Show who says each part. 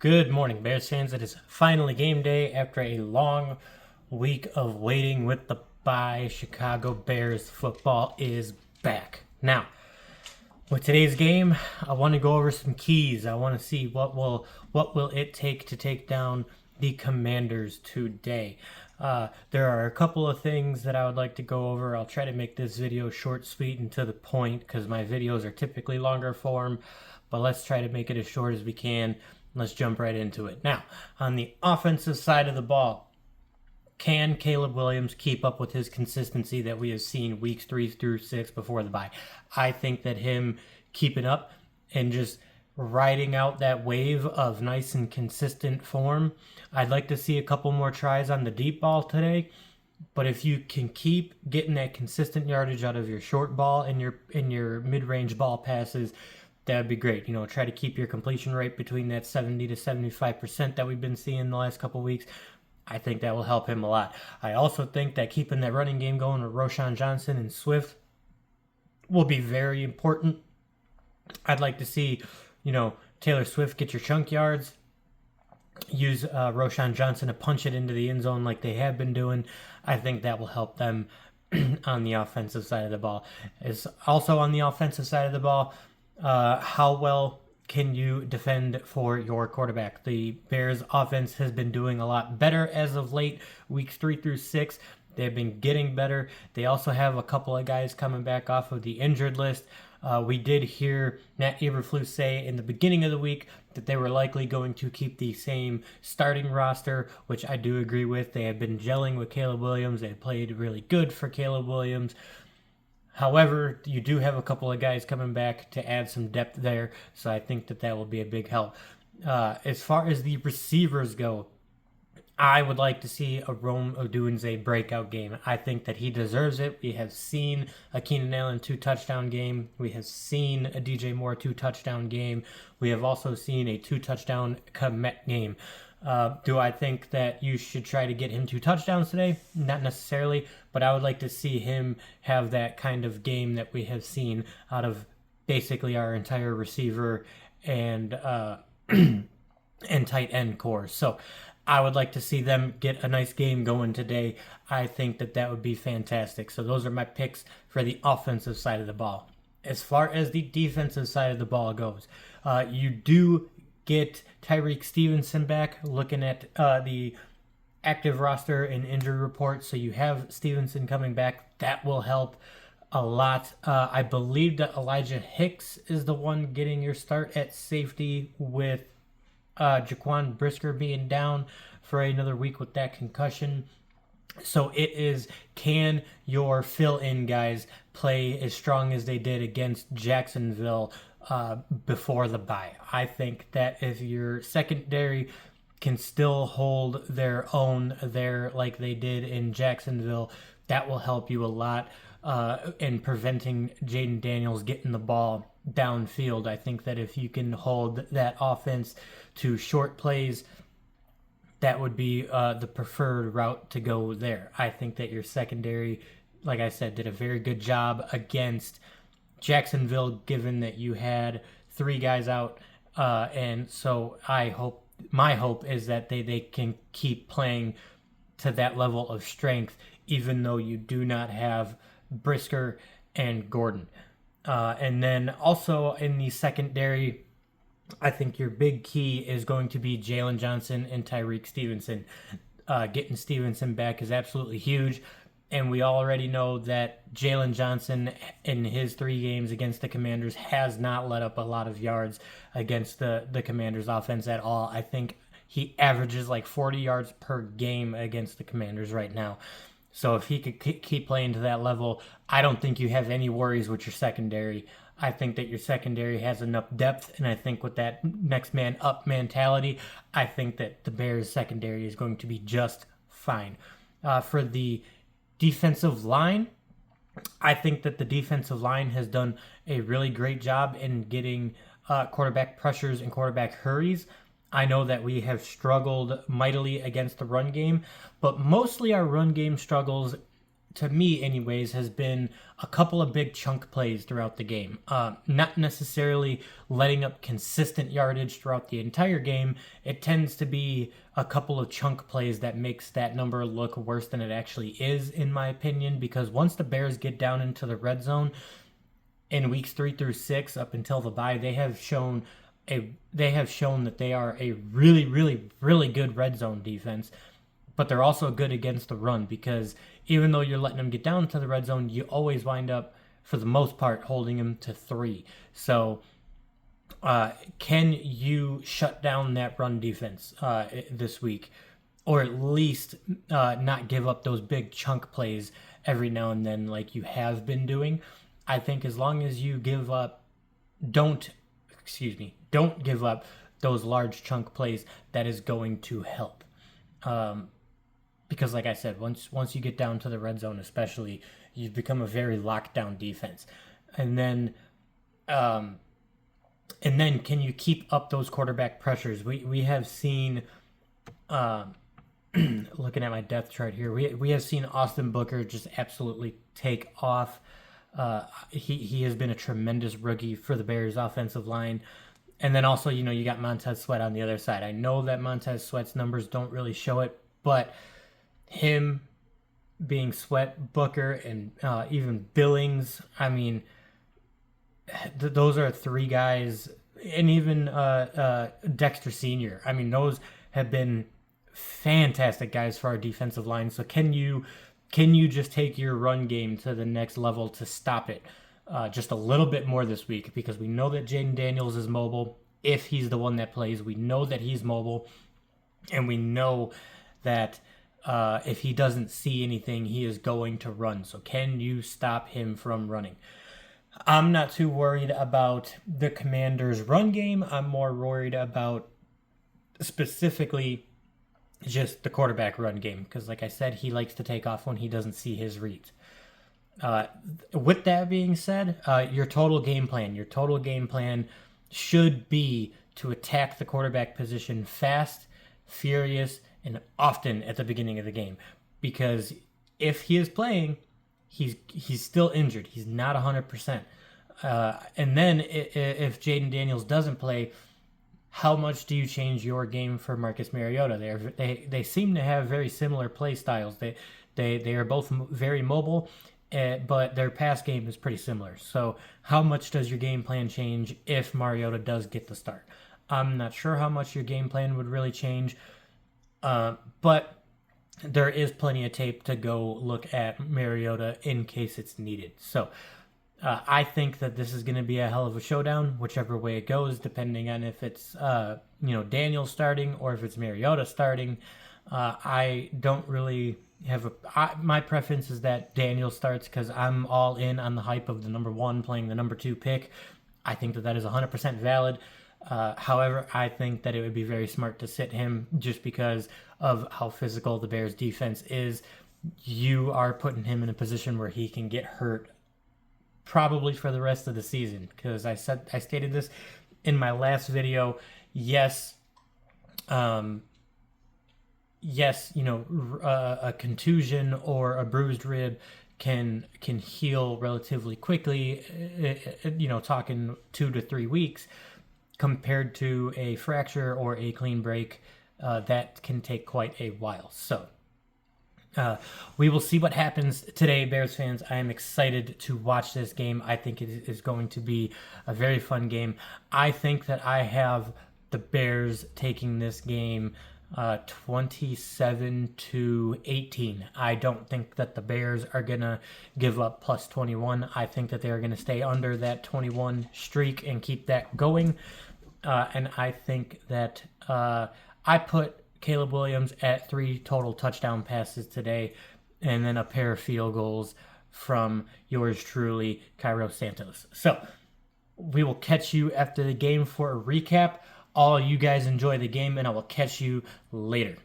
Speaker 1: Good morning, Bears fans. It is finally game day after a long week of waiting with the bye. Chicago Bears football is back. Now, with today's game, I want to go over some keys. I want to see what will it take to take down the Commanders today. There are a couple of things that I would like to go over. I'll try to make this video short, sweet, and to the point because my videos are typically longer form, but let's try to make it as short as we can. Let's jump right into it. Now, on the offensive side of the ball, can Caleb Williams keep up with his consistency that we have seen weeks 3 through 6 before the bye? I think that him keeping up and just riding out that wave of nice and consistent form, I'd like to see a couple more tries on the deep ball today. But if you can keep getting that consistent yardage out of your short ball and your mid-range ball passes, that would be great. Try to keep your completion rate between that 70 to 75% that we've been seeing the last couple of weeks. I think that will help him a lot. I also think that keeping that running game going with Roschon Johnson and Swift will be very important. I'd like to see, Taylor Swift get your chunk yards. Use Roschon Johnson to punch it into the end zone like they have been doing. I think that will help them on the offensive side of the ball. Is also on the offensive side of the ball, how well can you defend for your quarterback? The Bears offense has been doing a lot better as of late, weeks 3 through 6. They've been getting better. They also have a couple of guys coming back off of the injured list. We did hear Matt Eberflus say in the beginning of the week that they were likely going to keep the same starting roster, which I do agree with. They have been gelling with Caleb Williams. They played really good for Caleb Williams. However, you do have a couple of guys coming back to add some depth there, so I think that will be a big help. As far as the receivers go, I would like to see a Rome Odunze breakout game. I think that he deserves it. We have seen a Keenan Allen 2-touchdown game. We have seen a DJ Moore 2-touchdown game. We have also seen a 2-touchdown Komet game. Do I think that you should try to get him 2 touchdowns today? Not necessarily, but I would like to see him have that kind of game that we have seen out of basically our entire receiver and and tight end core. So I would like to see them get a nice game going today. I think that would be fantastic. So those are my picks for the offensive side of the ball. As far as the defensive side of the ball goes, you do get Tyreek Stevenson back. Looking at the active roster and injury report, so you have Stevenson coming back. That will help a lot. I believe that Elijah Hicks is the one getting your start at safety with Jaquan Brisker being down for another week with that concussion. So it is, can your fill-in guys play as strong as they did against Jacksonville before the bye? I think that if your secondary can still hold their own there like they did in Jacksonville, that will help you a lot in preventing Jaden Daniels getting the ball downfield. I think that if you can hold that offense to short plays, that would be the preferred route to go there. I think that your secondary, like I said, did a very good job against Jacksonville, given that you had 3 guys out. And so my hope is that they can keep playing to that level of strength, even though you do not have Brisker and Gordon. And then also in the secondary, I think your big key is going to be Jalen Johnson and Tyreek Stevenson. Getting Stevenson back is absolutely huge. And we already know that Jalen Johnson in his 3 games against the Commanders has not let up a lot of yards against the Commanders offense at all. I think he averages like 40 yards per game against the Commanders right now. So if he could keep playing to that level, I don't think you have any worries with your secondary. I think that your secondary has enough depth, and I think with that next man up mentality, I think that the Bears secondary is going to be just fine. For the defensive line, I think that the defensive line has done a really great job in getting quarterback pressures and quarterback hurries. I know that we have struggled mightily against the run game, but mostly our run game struggles to me anyways, has been a couple of big chunk plays throughout the game. Not necessarily letting up consistent yardage throughout the entire game. It tends to be a couple of chunk plays that makes that number look worse than it actually is, in my opinion, because once the Bears get down into the red zone in weeks 3 through 6 up until the bye, they have shown that they are a really, really, really good red zone defense. But they're also good against the run, because even though you're letting them get down to the red zone, you always wind up, for the most part, holding them to 3. So can you shut down that run defense this week? Or at least not give up those big chunk plays every now and then like you have been doing? I think as long as you don't give up those large chunk plays, that is going to help. Because like I said, once you get down to the red zone especially, you've become a very locked down defense. And then can you keep up those quarterback pressures? We have seen, looking at my depth chart here, we have seen Austin Booker just absolutely take off. He has been a tremendous rookie for the Bears offensive line. And then also, you got Montez Sweat on the other side. I know that Montez Sweat's numbers don't really show it, but him being Sweat, Booker, and even Billings, I mean, those are 3 guys, and even Dexter Sr. I mean, those have been fantastic guys for our defensive line. So can you just take your run game to the next level to stop it just a little bit more this week? Because we know that Jaden Daniels is mobile. If he's the one that plays, we know that he's mobile, and we know that if he doesn't see anything, he is going to run. So can you stop him from running? I'm not too worried about the Commanders' run game. I'm more worried about specifically just the quarterback run game, because like I said, he likes to take off when he doesn't see his reads. With that being said, your total game plan should be to attack the quarterback position fast, furious, and often at the beginning of the game, because if he is playing, he's still injured. He's not 100%. And then if Jaden Daniels doesn't play, how much do you change your game for Marcus Mariota? They seem to have very similar play styles. They are both very mobile, but their pass game is pretty similar. So how much does your game plan change if Mariota does get the start? I'm not sure how much your game plan would really change. But there is plenty of tape to go look at Mariota in case it's needed. So I think that this is going to be a hell of a showdown, whichever way it goes, depending on if it's Daniel starting or if it's Mariota starting. I don't really have my preference is that Daniel starts, because I'm all in on the hype of the number 1 playing the number 2 pick. I think that is 100% valid. However, I think that it would be very smart to sit him just because of how physical the Bears defense is. You are putting him in a position where he can get hurt probably for the rest of the season, because I stated this in my last video. Yes, a contusion or a bruised rib can heal relatively quickly, talking 2 to 3 weeks, compared to a fracture or a clean break that can take quite a while. So we will see what happens today, Bears fans. I am excited to watch this game. I think it is going to be a very fun game. I think that I have the Bears taking this game 27-18. I don't think that the Bears are going to give up plus 21. I think that they are going to stay under that 21 streak and keep that going. And I think that I put Caleb Williams at 3 total touchdown passes today, and then a pair of field goals from yours truly, Cairo Santos. So we will catch you after the game for a recap. All you guys enjoy the game, and I will catch you later.